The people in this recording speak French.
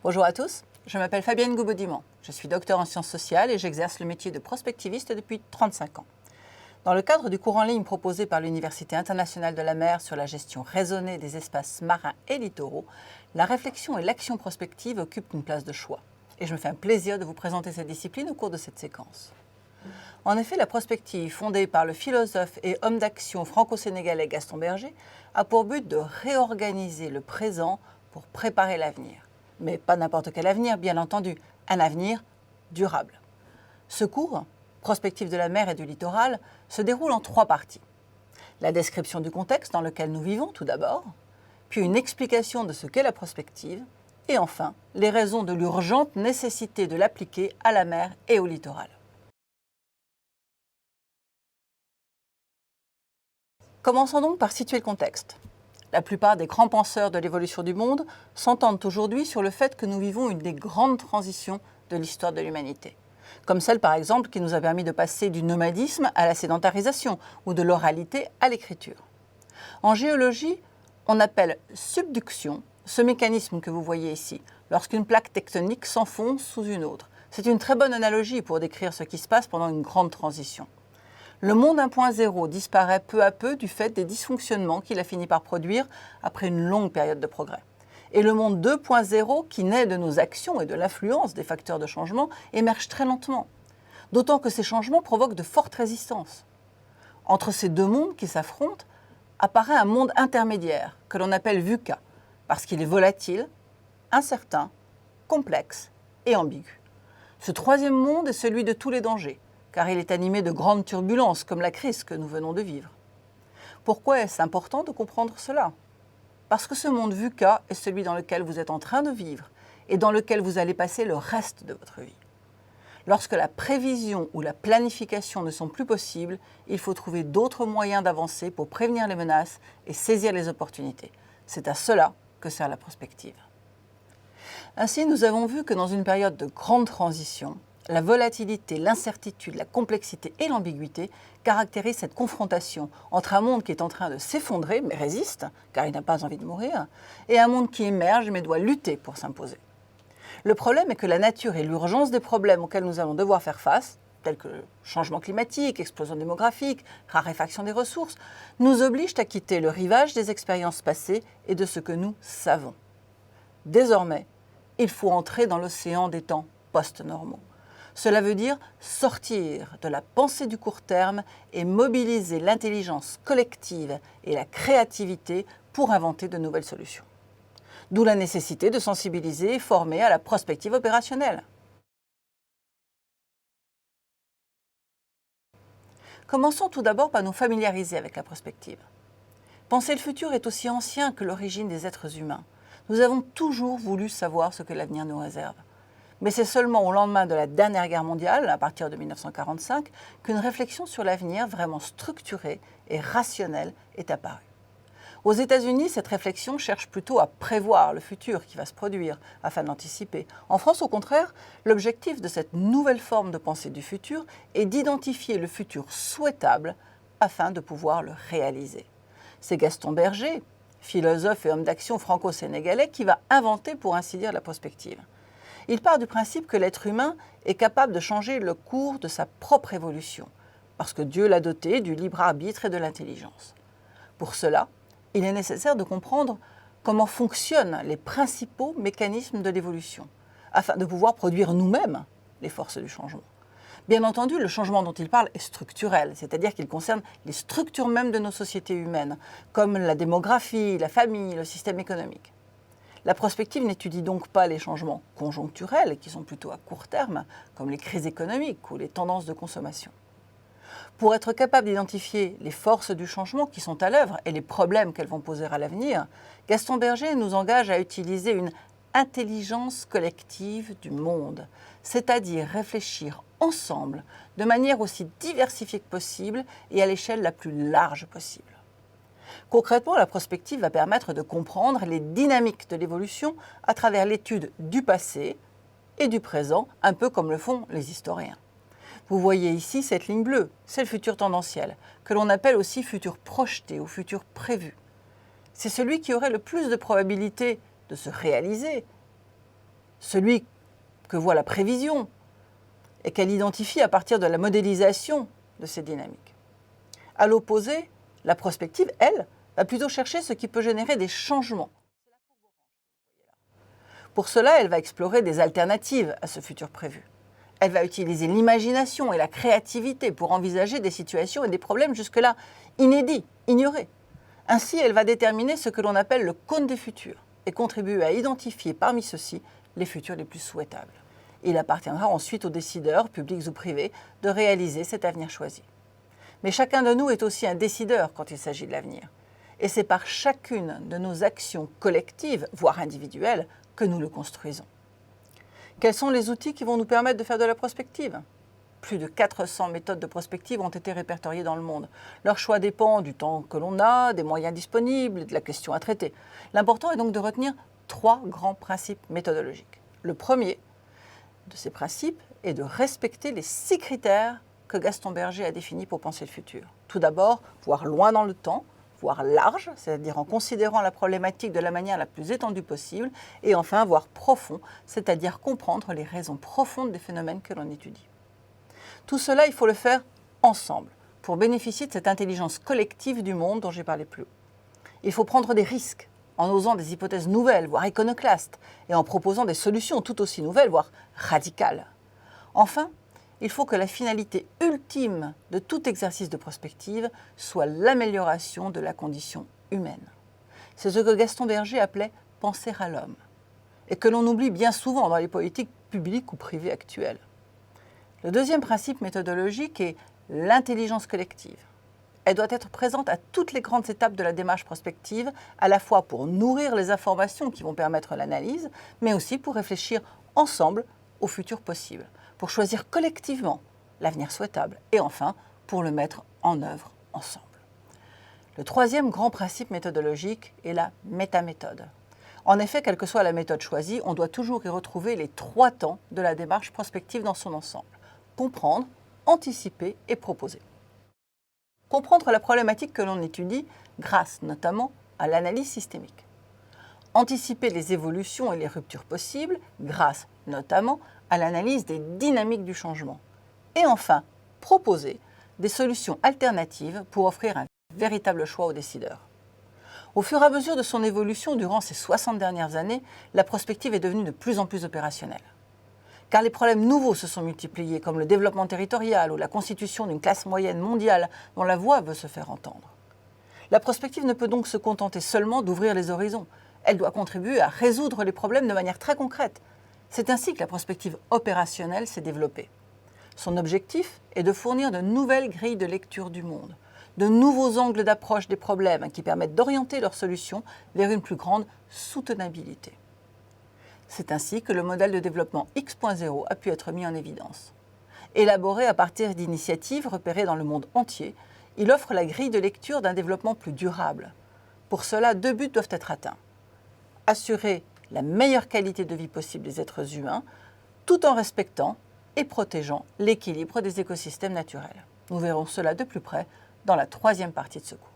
Bonjour à tous, je m'appelle Fabienne Goubaudiman. Je suis docteur en sciences sociales et j'exerce le métier de prospectiviste depuis 35 ans. Dans le cadre du cours en ligne proposé par l'Université internationale de la mer sur la gestion raisonnée des espaces marins et littoraux, la réflexion et l'action prospective occupent une place de choix. Et je me fais un plaisir de vous présenter cette discipline au cours de cette séquence. En effet, la prospective, fondée par le philosophe et homme d'action franco-sénégalais Gaston Berger, a pour but de réorganiser le présent pour préparer l'avenir. Mais pas n'importe quel avenir, bien entendu, un avenir durable. Ce cours, Prospective de la mer et du littoral, se déroule en 3 parties. La description du contexte dans lequel nous vivons, tout d'abord, puis une explication de ce qu'est la prospective, et enfin, les raisons de l'urgente nécessité de l'appliquer à la mer et au littoral. Commençons donc par situer le contexte. La plupart des grands penseurs de l'évolution du monde s'entendent aujourd'hui sur le fait que nous vivons une des grandes transitions de l'histoire de l'humanité. Comme celle, par exemple, qui nous a permis de passer du nomadisme à la sédentarisation ou de l'oralité à l'écriture. En géologie, on appelle subduction ce mécanisme que vous voyez ici, lorsqu'une plaque tectonique s'enfonce sous une autre. C'est une très bonne analogie pour décrire ce qui se passe pendant une grande transition. Le monde 1.0 disparaît peu à peu du fait des dysfonctionnements qu'il a fini par produire après une longue période de progrès. Et le monde 2.0, qui naît de nos actions et de l'influence des facteurs de changement, émerge très lentement. D'autant que ces changements provoquent de fortes résistances. Entre ces deux mondes qui s'affrontent, apparaît un monde intermédiaire, que l'on appelle VUCA, parce qu'il est volatile, incertain, complexe et ambigu. Ce troisième monde est celui de tous les dangers, car il est animé de grandes turbulences, comme la crise que nous venons de vivre. Pourquoi est-ce important de comprendre cela ? Parce que ce monde VUCA est celui dans lequel vous êtes en train de vivre et dans lequel vous allez passer le reste de votre vie. Lorsque la prévision ou la planification ne sont plus possibles, il faut trouver d'autres moyens d'avancer pour prévenir les menaces et saisir les opportunités. C'est à cela que sert la prospective. Ainsi, nous avons vu que dans une période de grande transition, la volatilité, l'incertitude, la complexité et l'ambiguïté caractérisent cette confrontation entre un monde qui est en train de s'effondrer, mais résiste, car il n'a pas envie de mourir, et un monde qui émerge, mais doit lutter pour s'imposer. Le problème est que la nature et l'urgence des problèmes auxquels nous allons devoir faire face, tels que le changement climatique, explosion démographique, raréfaction des ressources, nous obligent à quitter le rivage des expériences passées et de ce que nous savons. Désormais, il faut entrer dans l'océan des temps post-normaux. Cela veut dire sortir de la pensée du court terme et mobiliser l'intelligence collective et la créativité pour inventer de nouvelles solutions. D'où la nécessité de sensibiliser et former à la prospective opérationnelle. Commençons tout d'abord par nous familiariser avec la prospective. Penser le futur est aussi ancien que l'origine des êtres humains. Nous avons toujours voulu savoir ce que l'avenir nous réserve. Mais c'est seulement au lendemain de la dernière guerre mondiale, à partir de 1945, qu'une réflexion sur l'avenir vraiment structurée et rationnelle est apparue. Aux États-Unis, cette réflexion cherche plutôt à prévoir le futur qui va se produire afin d'anticiper. En France, au contraire, l'objectif de cette nouvelle forme de pensée du futur est d'identifier le futur souhaitable afin de pouvoir le réaliser. C'est Gaston Berger, philosophe et homme d'action franco-sénégalais, qui va inventer, pour ainsi dire, la prospective. Il part du principe que l'être humain est capable de changer le cours de sa propre évolution, parce que Dieu l'a doté du libre arbitre et de l'intelligence. Pour cela, il est nécessaire de comprendre comment fonctionnent les principaux mécanismes de l'évolution, afin de pouvoir produire nous-mêmes les forces du changement. Bien entendu, le changement dont il parle est structurel, c'est-à-dire qu'il concerne les structures mêmes de nos sociétés humaines, comme la démographie, la famille, le système économique. La prospective n'étudie donc pas les changements conjoncturels, qui sont plutôt à court terme, comme les crises économiques ou les tendances de consommation. Pour être capable d'identifier les forces du changement qui sont à l'œuvre et les problèmes qu'elles vont poser à l'avenir, Gaston Berger nous engage à utiliser une intelligence collective du monde, c'est-à-dire réfléchir ensemble de manière aussi diversifiée que possible et à l'échelle la plus large possible. Concrètement, la prospective va permettre de comprendre les dynamiques de l'évolution à travers l'étude du passé et du présent, un peu comme le font les historiens. Vous voyez ici cette ligne bleue, c'est le futur tendanciel, que l'on appelle aussi futur projeté ou futur prévu. C'est celui qui aurait le plus de probabilité de se réaliser celui que voit la prévision et qu'elle identifie à partir de la modélisation de ces dynamiques. À l'opposé, la prospective, elle, va plutôt chercher ce qui peut générer des changements. Pour cela, elle va explorer des alternatives à ce futur prévu. Elle va utiliser l'imagination et la créativité pour envisager des situations et des problèmes jusque-là inédits, ignorés. Ainsi, elle va déterminer ce que l'on appelle le cône des futurs et contribuer à identifier parmi ceux-ci les futurs les plus souhaitables. Il appartiendra ensuite aux décideurs, publics ou privés, de réaliser cet avenir choisi. Mais chacun de nous est aussi un décideur quand il s'agit de l'avenir. Et c'est par chacune de nos actions collectives, voire individuelles, que nous le construisons. Quels sont les outils qui vont nous permettre de faire de la prospective ? Plus de 400 méthodes de prospective ont été répertoriées dans le monde. Leur choix dépend du temps que l'on a, des moyens disponibles et de la question à traiter. L'important est donc de retenir 3 grands principes méthodologiques. Le premier de ces principes est de respecter les 6 critères que Gaston Berger a définis pour penser le futur. Tout d'abord, voir loin dans le temps, voir large, c'est-à-dire en considérant la problématique de la manière la plus étendue possible, et enfin voir profond, c'est-à-dire comprendre les raisons profondes des phénomènes que l'on étudie. Tout cela, il faut le faire ensemble, pour bénéficier de cette intelligence collective du monde dont j'ai parlé plus haut. Il faut prendre des risques, en osant des hypothèses nouvelles, voire iconoclastes, et en proposant des solutions tout aussi nouvelles, voire radicales. Enfin, il faut que la finalité ultime de tout exercice de prospective soit l'amélioration de la condition humaine. C'est ce que Gaston Berger appelait « penser à l'homme », et que l'on oublie bien souvent dans les politiques publiques ou privées actuelles. Le deuxième principe méthodologique est l'intelligence collective. Elle doit être présente à toutes les grandes étapes de la démarche prospective, à la fois pour nourrir les informations qui vont permettre l'analyse, mais aussi pour réfléchir ensemble au futur possible, pour choisir collectivement l'avenir souhaitable et enfin pour le mettre en œuvre ensemble. Le troisième grand principe méthodologique est la métaméthode. En effet, quelle que soit la méthode choisie, on doit toujours y retrouver les 3 temps de la démarche prospective dans son ensemble. Comprendre, anticiper et proposer. Comprendre la problématique que l'on étudie grâce notamment à l'analyse systémique. Anticiper les évolutions et les ruptures possibles grâce notamment à l'analyse des dynamiques du changement. Et enfin, proposer des solutions alternatives pour offrir un véritable choix aux décideurs. Au fur et à mesure de son évolution durant ces 60 dernières années, la prospective est devenue de plus en plus opérationnelle. Car les problèmes nouveaux se sont multipliés, comme le développement territorial ou la constitution d'une classe moyenne mondiale dont la voix veut se faire entendre. La prospective ne peut donc se contenter seulement d'ouvrir les horizons. Elle doit contribuer à résoudre les problèmes de manière très concrète. C'est ainsi que la prospective opérationnelle s'est développée. Son objectif est de fournir de nouvelles grilles de lecture du monde, de nouveaux angles d'approche des problèmes qui permettent d'orienter leurs solutions vers une plus grande soutenabilité. C'est ainsi que le modèle de développement X.0 a pu être mis en évidence. Élaboré à partir d'initiatives repérées dans le monde entier, il offre la grille de lecture d'un développement plus durable. Pour cela, 2 buts doivent être atteints. Assurer la meilleure qualité de vie possible des êtres humains, tout en respectant et protégeant l'équilibre des écosystèmes naturels. Nous verrons cela de plus près dans la 3e partie de ce cours.